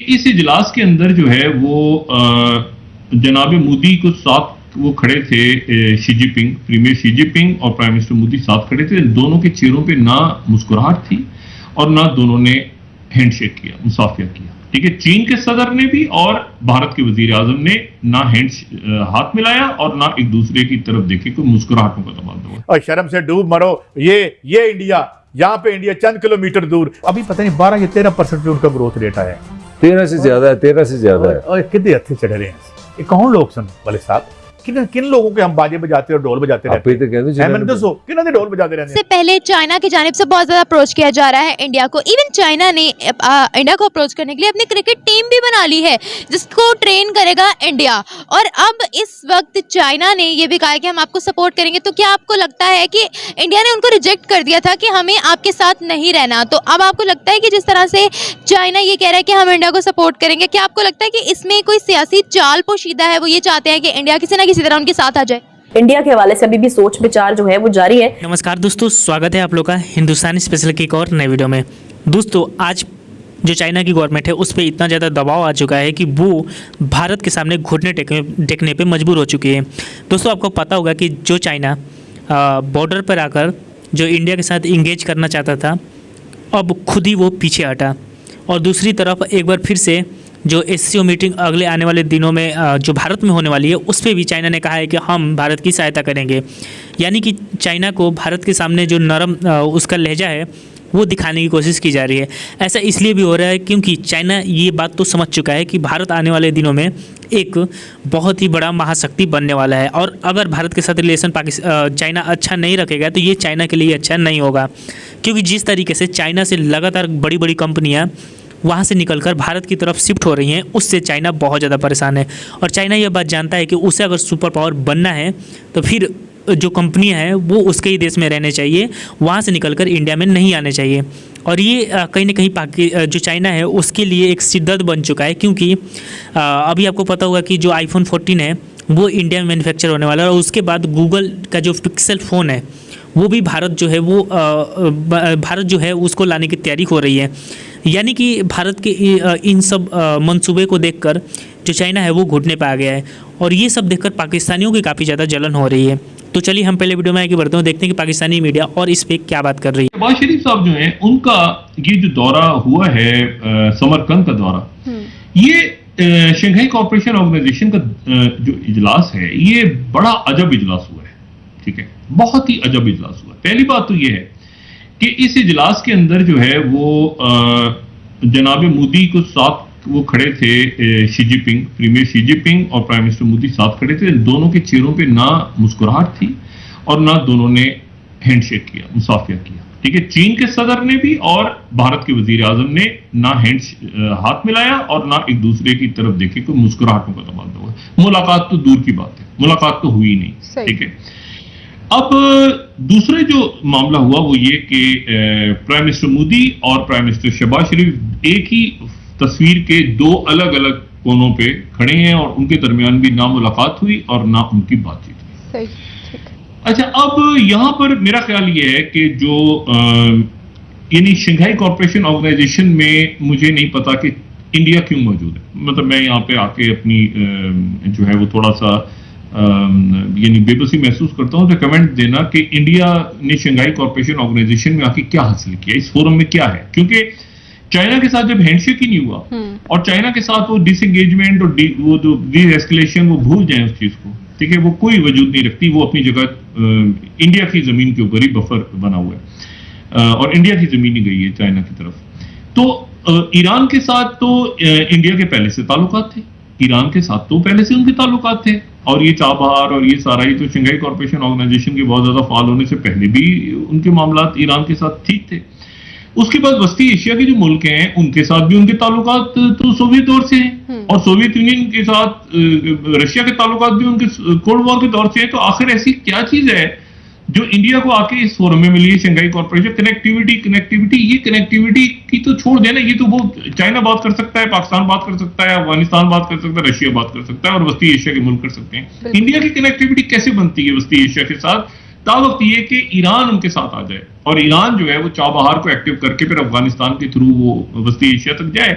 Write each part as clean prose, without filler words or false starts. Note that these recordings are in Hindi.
इस इजलास के अंदर जो है वो जनाब मोदी को साथ वो खड़े थे, Xi Jinping, premier Xi Jinping और प्राइम मिनिस्टर मोदी साथ खड़े थे। दोनों के चेहरों पे ना मुस्कुराहट थी और ना दोनों ने हैंडशेक किया, मुसाफिया किया। ठीक है, चीन के सदर ने भी और भारत के वजीर आजम ने ना हाथ मिलाया और ना एक दूसरे की तरफ देखे, कोई मुस्कुराहटों का तबादला हुआ। और शर्म से डूब मरो, ये इंडिया, यहाँ पे इंडिया चंद किलोमीटर दूर, अभी पता नहीं 12 या 13% पे उनका ग्रोथ रेट आया है। 13 से ज्यादा है, 13 से ज्यादा है। और कितने हथे चढ़ रहे हैं, ये कौन लोग सुन वाले साहब, किन लोगों के हम बाजे बजाते और ढोल बजाते रहते हैं? किन्होंने ढोल बजाते रहते हैं? से पहले चाइना की जानिब से बहुत ज्यादा अप्रोच किया जा रहा है इंडिया को। इवन चाइना ने इंडिया को अप्रोच करने के लिए अपनी क्रिकेट टीम भी बना ली है जिसको ट्रेन करेगा इंडिया। और अब इस वक्त चाइना ने ये भी कहा है कि हम आपको सपोर्ट करेंगे। तो क्या आपको लगता है कि इंडिया ने उनको रिजेक्ट कर दिया था कि हमें आपके साथ नहीं रहना, तो अब आपको लगता है कि जिस तरह से चाइना ये कह रहा है कि हम इंडिया को सपोर्ट करेंगे, क्या आपको लगता है कि इसमें कोई सियासी चाल पोशीदा है? वो ये चाहते हैं कि इंडिया किसी ना किसी तरह उनके साथ आ जाए। इंडिया के हवाले से अभी भी सोच विचार जो है वो जारी है। नमस्कार दोस्तों, स्वागत है आप लोग का हिंदुस्तानी स्पेशल की एक और नए वीडियो में। दोस्तों, आज जो चाइना की गवर्नमेंट है उस पर इतना ज़्यादा दबाव आ चुका है कि वो भारत के सामने घुटने टेकने पे मजबूर हो चुकी है। दोस्तों, आपको पता होगा कि जो चाइना बॉर्डर पर आकर जो इंडिया के साथ इंगेज करना चाहता था, अब खुद ही वो पीछे हटा। और दूसरी तरफ एक बार फिर से जो एससीओ मीटिंग अगले आने वाले दिनों में जो भारत में होने वाली है उस पर भी चाइना ने कहा है कि हम भारत की सहायता करेंगे। यानी कि चाइना को भारत के सामने जो नरम उसका लहजा है वो दिखाने की कोशिश की जा रही है। ऐसा इसलिए भी हो रहा है क्योंकि चाइना ये बात तो समझ चुका है कि भारत आने वाले दिनों में एक बहुत ही बड़ा महाशक्ति बनने वाला है। और अगर भारत के साथ रिलेशन चाइना अच्छा नहीं रखेगा तो ये चाइना के लिए अच्छा नहीं होगा। क्योंकि जिस तरीके से चाइना से लगातार बड़ी बड़ी कंपनियाँ वहाँ से निकलकर भारत की तरफ शिफ्ट हो रही हैं, उससे चाइना बहुत ज़्यादा परेशान है। और चाइना ये बात जानता है कि उसे अगर सुपर पावर बनना है तो फिर जो कंपनियां हैं वो उसके ही देश में रहने चाहिए, वहाँ से निकलकर इंडिया में नहीं आने चाहिए। और ये कहीं ना कहीं जो चाइना है उसके लिए एक सिरदर्द बन चुका है। क्योंकि अभी आपको पता होगा कि जो iPhone 14 है वो इंडिया में मैन्युफैक्चर होने वाला है। और उसके बाद गूगल का जो पिक्सल फ़ोन है वो भी भारत जो है उसको लाने की तैयारी हो रही है। यानी कि भारत के इन सब मंसूबे को देखकर जो चाइना है वो घुटने पे आ गया है। और ये सब देखकर पाकिस्तानियों की काफ़ी ज़्यादा जलन हो रही है। तो चलिए हम पहले वीडियो में आगे बढ़ते हैं, देखते हैं कि पाकिस्तानी मीडिया और इस पे क्या बात कर रही है। शहबाज शरीफ साहब जो हैं उनका ये जो दौरा हुआ है, समरकंद का दौरा, ये शंघाई कॉर्पोरेशन ऑर्गेनाइजेशन का जो इजलास है ये बड़ा अजब इजलास हुआ है। ठीक है, बहुत ही अजब इजलास हुआ है। पहली बात तो ये है कि इस इजलास के अंदर जो है वो जनाब मोदी को साथ वो खड़े थे, Xi Jinping, premier Xi Jinping और प्राइम मिनिस्टर मोदी साथ खड़े थे। दोनों के चेहरों पे ना मुस्कुराहट थी और ना दोनों ने हैंडशेक किया, मुसाफिया किया। ठीक है, चीन के सदर ने भी और भारत के वजीर आजम ने ना हाथ मिलाया और ना एक दूसरे की तरफ देखे, कोई मुस्कुराहटों का तबादला हुआ। मुलाकात तो दूर की बात है, मुलाकात तो हुई नहीं। ठीक है, अब दूसरे जो मामला हुआ वो ये कि प्राइम मिनिस्टर मोदी और प्राइम मिनिस्टर शहबाज शरीफ एक ही तस्वीर के दो अलग अलग कोनों पे खड़े हैं और उनके दरमियान भी ना मुलाकात हुई और ना उनकी बातचीत हुई। अच्छा, अब यहाँ पर मेरा ख्याल ये है कि जो यानी शंघाई कॉर्पोरेशन ऑर्गेनाइजेशन में मुझे नहीं पता कि इंडिया क्यों मौजूद है। मतलब मैं यहाँ पे आके अपनी जो है वो थोड़ा सा यानी बेबसी महसूस करता हूं। तो कमेंट देना कि इंडिया ने शंघाई कॉर्पोरेशन ऑर्गेनाइजेशन में आके क्या हासिल किया, इस फोरम में क्या है। क्योंकि चाइना के साथ जब हैंडशेक ही नहीं हुआ और चाइना के साथ वो डिसएंगेजमेंट और वो जो डी-एस्केलेशन, वो भूल जाए उस चीज को। ठीक है, वो कोई वजूद नहीं रखती, वो अपनी जगह इंडिया की जमीन के ऊपर ही बफर बना हुआ है और इंडिया की जमीन ही गई है चाइना की तरफ। तो ईरान के साथ तो इंडिया के पहले से ताल्लुकात थे, ईरान के साथ तो पहले से उनके ताल्लुकात थे। और ये चाबहार और ये सारा ही तो शंघाई कॉर्पोरेशन ऑर्गेनाइजेशन के बहुत ज्यादा फाल होने से पहले भी उनके मामलात ईरान के साथ ठीक थे। उसके बाद वस्ती एशिया के जो मुल्क हैं उनके साथ भी उनके ताल्लुकात तो सोवियत दौर से हैं और सोवियत यूनियन के साथ रशिया के ताल्लुकात भी उनके कोल्ड वॉर के दौर से हैं। तो आखिर ऐसी क्या चीज है जो इंडिया को आके इस फोरम में मिली है, शंघाई कॉर्पोरेशन? कनेक्टिविटी ये कनेक्टिविटी की तो छोड़ देना, ये तो वो चाइना बात कर सकता है, पाकिस्तान बात कर सकता है, अफगानिस्तान बात कर सकता है, रशिया बात कर सकता है और वस्ती एशिया के मुल्क कर सकते हैं। इंडिया की कनेक्टिविटी कैसे बनती है वस्ती एशिया के साथ? तावक्त ये कि ईरान उनके साथ आ जाए और ईरान जो है वो चाबहार को एक्टिव करके फिर अफगानिस्तान के थ्रू वो वस्ती एशिया तक जाए।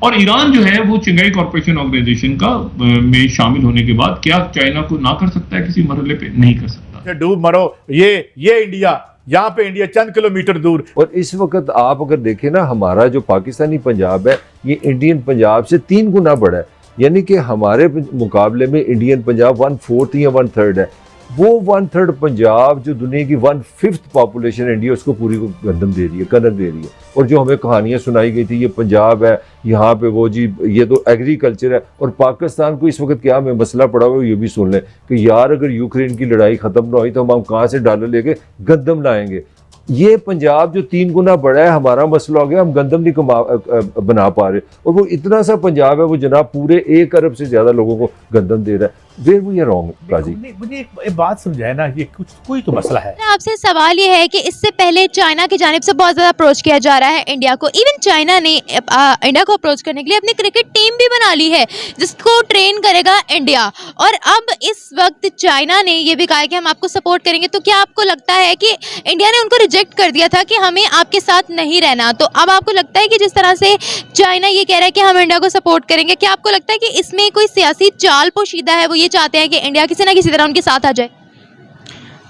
और ईरान जो है वो शंघाई कॉर्पोरेशन ऑर्गेनाइजेशन का में शामिल होने के बाद क्या चाइना को ना कर सकता है? किसी मरहले पे नहीं कर सकता। डूब मरो, ये इंडिया, यहाँ पे इंडिया चंद किलोमीटर दूर। और इस वक्त आप अगर देखें ना, हमारा जो पाकिस्तानी पंजाब है ये इंडियन पंजाब से 3 गुना बड़ा है। यानी कि हमारे मुकाबले में इंडियन पंजाब 1/4 या 1/3 है। वो 1/3 पंजाब जो दुनिया की 1/5 पॉपुलेशन इंडिया उसको पूरी को गंदम दे रही है, कनक दे रही है। और जो हमें कहानियां सुनाई गई थी ये पंजाब है, यहाँ पे वो जी ये तो एग्रीकल्चर है। और पाकिस्तान को इस वक्त क्या हमें मसला पड़ा हुआ है ये भी सुन लें कि यार अगर यूक्रेन की लड़ाई खत्म ना हुई तो हम कहाँ से डॉलर लेके गंदम लाएंगे। ये पंजाब जो 3 गुना बड़ा है, हमारा मसला हो गया, हम गंदम नहीं बना पा रहे। और वो इतना सा पंजाब है वो जनाब पूरे 1 अरब से ज्यादा लोगों को गंदम दे रहा है। वेयर वी आर रॉन्ग राजी। मुझे एक बात समझाए ना, ये कोई तो मसला है। आपसे सवाल ये है कि इससे पहले चाइना की जानिब से बहुत ज़्यादा अप्रोच किया जा रहा है इंडिया को। इवन चाइना ने इंडिया को अप्रोच करने के लिए अपनी क्रिकेट टीम भी बना ली है जिसको ट्रेन करेगा इंडिया। और अब इस वक्त चाइना ने ये भी कहा है कि हम आपको सपोर्ट करेंगे। तो क्या आपको लगता है कि इंडिया ने उनको रिजेक्ट कर दिया था कि हमें आपके साथ नहीं रहना, तो अब आपको लगता है कि जिस तरह से चाइना ये कह रहा है कि हम इंडिया को सपोर्ट करेंगे, क्या आपको लगता है कि इसमें कोई सियासी चाल पोशीदा है? वो ये चाहते हैं कि इंडिया किसी ना किसी तरह उनके साथ आ जाए।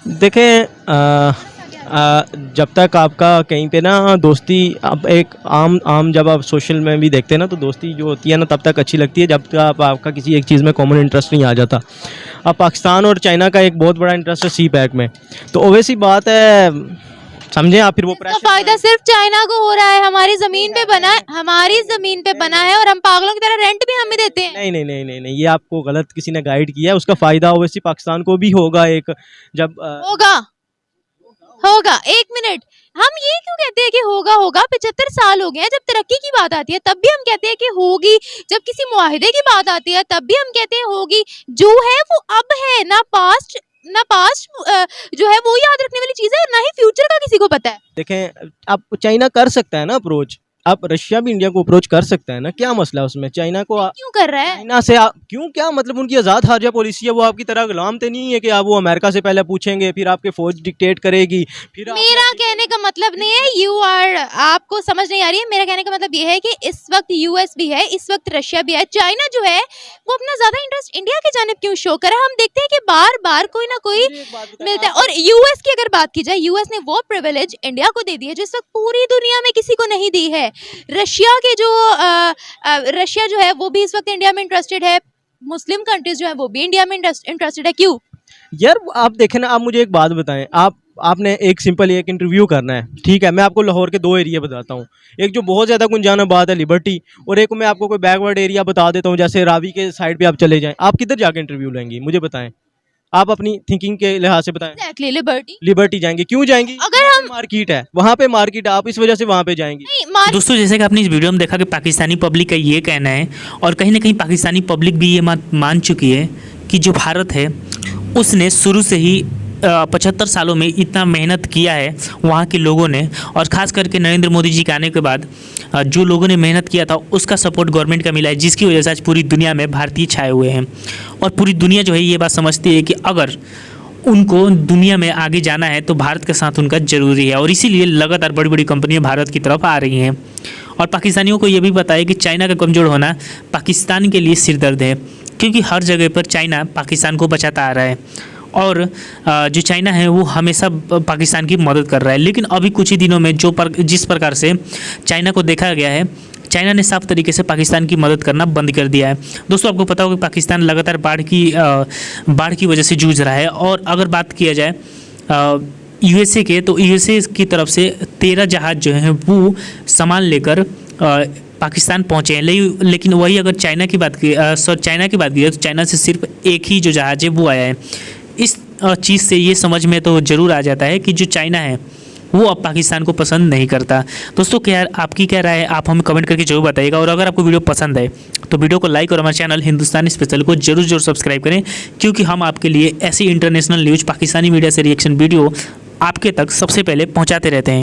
देखें, जब तक आपका कहीं पे ना दोस्ती, अब एक आम जब आप सोशल में भी देखते हैं ना तो दोस्ती जो होती है ना तब तक अच्छी लगती है जब तक आपका किसी एक चीज़ में कॉमन इंटरेस्ट नहीं आ जाता। अब पाकिस्तान और चाइना का एक बहुत बड़ा इंटरेस्ट है सी पैक में, तो ओवैसी बात है, समझे आप। फिर वो फायदा सिर्फ चाइना को हो रहा है, हमारी जमीन पे बना है, हमारी जमीन पे बना है और हम पागलों की तरह रेंट भी हमें देते हैं। नहीं नहीं नहीं नहीं नहीं, ये आपको गलत किसी ने गाइड किया है। उसका फायदा ओवैसी पाकिस्तान को भी होगा एक जब होगा। 1 मिनट, हम ये क्यों कहते हैं कि होगा? 75 साल हो गए हैं। जब तरक्की की बात आती है तब भी हम कहते हैं कि होगी, जब किसी मुआहिदे की बात आती है तब भी हम कहते हैं होगी। जो है वो अब है, ना पास्ट जो है वो याद रखने वाली चीज है, ना ही फ्यूचर का किसी को पता है। देखें, अब चाइना कर सकता है ना अप्रोच, अब रशिया भी इंडिया को अप्रोच कर सकता है ना, क्या मसला है उसमें? चाइना को क्यों कर रहा है? चाइना से क्यों, क्या मतलब? उनकी आज़ाद खारजा पॉलिसी है, वो आपकी तरह गुलाम तो नहीं है कि आप वो अमेरिका से पहले पूछेंगे फिर आपके फौज डिक्टेट करेगी। फिर मेरा कहने का मतलब नहीं है आपको समझ नहीं आ रही है। मेरा कहने का मतलब ये है कि इस वक्त यूएस भी है, इस वक्त रशिया भी है, चाइना जो है वो अपना ज्यादा इंटरेस्ट इंडिया की जानिब क्यों शो कर रहा है? हम देखते हैं कि बार बार कोई ना कोई मिलता है। और यूएस की अगर बात की जाए, यूएस ने वो प्रिविलेज इंडिया को दे दी है जो इस वक्त पूरी दुनिया में किसी को नहीं दी है। रशिया के जो रशिया जो है वो भी इस वक्त इंडिया में इंटरेस्टेड है, मुस्लिम कंट्रीज जो है वो भी इंडिया में इंटरेस्टेड है। क्यों यार? आप देखें ना, आप मुझे एक बात बताएं, आपने एक सिंपल एक इंटरव्यू करना है, ठीक है? मैं आपको लाहौर के 2 एरिया बताता हूँ, एक जो बहुत ज़्यादा गुंजानाबाद है लिबर्टी, और एक मैं आपको कोई बैकवर्ड एरिया बता देता हूँ जैसे रावी के साइड पे आप चले जाएं। आप किधर जाके इंटरव्यू लेंगे मुझे बताएं, आप अपनी थिंकिंग के लिहाज से बताएं। Exactly, लिबर्टी जाएंगे। क्यों जाएंगी? अगर हम मार्केट है वहाँ पे, मार्केट आप इस वजह से वहाँ पे जाएंगी। दोस्तों, जैसे कि आपने इस वीडियो में देखा कि पाकिस्तानी पब्लिक का ये कहना है और कहीं ना कहीं पाकिस्तानी पब्लिक भी ये मान चुकी है कि जो भारत है उसने शुरू से ही 75 सालों में इतना मेहनत किया है वहाँ के लोगों ने, और ख़ास करके नरेंद्र मोदी जी के आने के बाद जो लोगों ने मेहनत किया था उसका सपोर्ट गवर्नमेंट का मिला है, जिसकी वजह से आज पूरी दुनिया में भारतीय छाए हुए हैं। और पूरी दुनिया जो है ये बात समझती है कि अगर उनको दुनिया में आगे जाना है तो भारत के साथ उनका ज़रूरी है, और इसीलिए लगातार बड़ी बड़ी कंपनियां भारत की तरफ आ रही हैं। और पाकिस्तानियों को ये भी पता है कि चाइना का कमज़ोर होना पाकिस्तान के लिए सिरदर्द है, क्योंकि हर जगह पर चाइना पाकिस्तान को बचाता आ रहा है और जो चाइना है वो हमेशा पाकिस्तान की मदद कर रहा है। लेकिन अभी कुछ ही दिनों में जिस प्रकार से चाइना को देखा गया है, चाइना ने साफ तरीके से पाकिस्तान की मदद करना बंद कर दिया है। दोस्तों, आपको पता होगा कि पाकिस्तान लगातार बाढ़ की वजह से जूझ रहा है। और अगर बात किया जाए यूएसए के, तो यूएसए की तरफ से 13 जहाज़ जो हैं वो सामान लेकर पाकिस्तान पहुँचे हैं। लेकिन वही अगर चाइना की बात की जाए तो चाइना से सिर्फ एक ही जो जहाज़ है वो आया है। इस चीज़ से ये समझ में तो ज़रूर आ जाता है कि जो चाइना है वो अब पाकिस्तान को पसंद नहीं करता। दोस्तों, क्या आपकी क्या राय है? आप हमें कमेंट करके जरूर बताइएगा। और अगर आपको वीडियो पसंद है तो वीडियो को लाइक और हमारे चैनल हिंदुस्तानी स्पेशल को जरूर सब्सक्राइब करें, क्योंकि हम आपके लिए ऐसी इंटरनेशनल न्यूज़, पाकिस्तानी मीडिया से रिएक्शन वीडियो आपके तक सबसे पहले पहुँचाते रहते हैं।